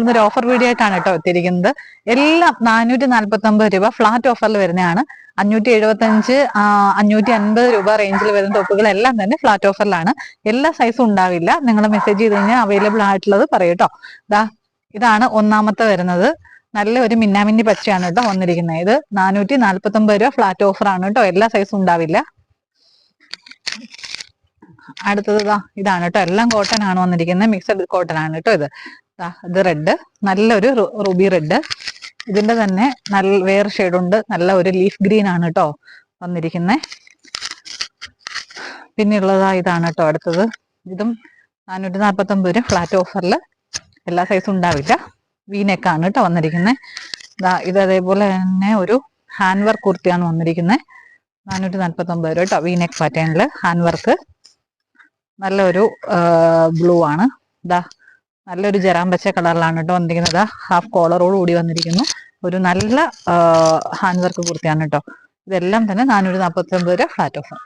ഇന്നൊരു offer video ആയിട്ടാണ് കേട്ടോ എത്തിയിരിക്കുന്നത്. എല്ലാം 449 രൂപ ഫ്ലാറ്റ് ഓഫറിൽ വരുന്നതാണ്. 575, 550 രൂപ റേഞ്ചിൽ വരുന്ന ടോപ്പുകളെല്ലാം തന്നെ ഫ്ലാറ്റ് ഓഫറിലാണ്. എല്ലാ സൈസും ഉണ്ടാവില്ല. നിങ്ങൾ മെസ്സേജ് ചെയ്ത് കഴിഞ്ഞാൽ അവൈലബിൾ ആയിട്ടുള്ളത് പറയൂട്ടോ. ഇതാണ് ഒന്നാമത്തെ വരുന്നത്. നല്ല ഒരു മിന്നാമിന്നി പച്ചയാണ് കേട്ടോ വന്നിരിക്കുന്നത്. ഇത് 449 രൂപ ഫ്ലാറ്റ് ഓഫറാണ് കേട്ടോ. എല്ലാ സൈസും ഉണ്ടാവില്ല. അടുത്തത് ഇതാണ് കേട്ടോ. എല്ലാം കോട്ടൺ ആണ് വന്നിരിക്കുന്നത്. മിക്സഡ് കോട്ടൺ ആണ് കേട്ടോ. ഇത് റെഡ്, നല്ലൊരു റൂബി റെഡ്. ഇതിന്റെ തന്നെ നല്ല വേറെ ഷെയ്ഡുണ്ട്. നല്ല ഒരു ലീഫ് ഗ്രീൻ ആണ് കേട്ടോ വന്നിരിക്കുന്നത്. പിന്നെയുള്ളത് ഇതാണ് കേട്ടോ അടുത്തത്. ഇതും 449 രൂപ ഫ്ലാറ്റ് ഓഫറിൽ. എല്ലാ സൈസും ഉണ്ടാവില്ല. വീനെക്കാണ് കേട്ടോ വന്നിരിക്കുന്നത്. ഇത് അതേപോലെ തന്നെ ഒരു ഹാൻഡ് വർക്ക് കുർത്തിയാണ് വന്നിരിക്കുന്നത്. 449 രൂപ കേട്ടോ. വീനെക്ക് പാറ്റേണില് ഹാൻഡ് വർക്ക്. നല്ലൊരു ബ്ലൂ ആണ്. നല്ലൊരു ജറാമ്പച്ച കളറിലാണ് കേട്ടോ വന്നിരിക്കുന്നത്. ഹാഫ് കോളറോട് കൂടി വന്നിരിക്കുന്നു. ഒരു നല്ല ഹാൻഡ് വർക്ക് കുർത്തിയാണ് കേട്ടോ. ഇതെല്ലാം തന്നെ 449 രൂപ ഫ്ലാറ്റ് ഓഫർ.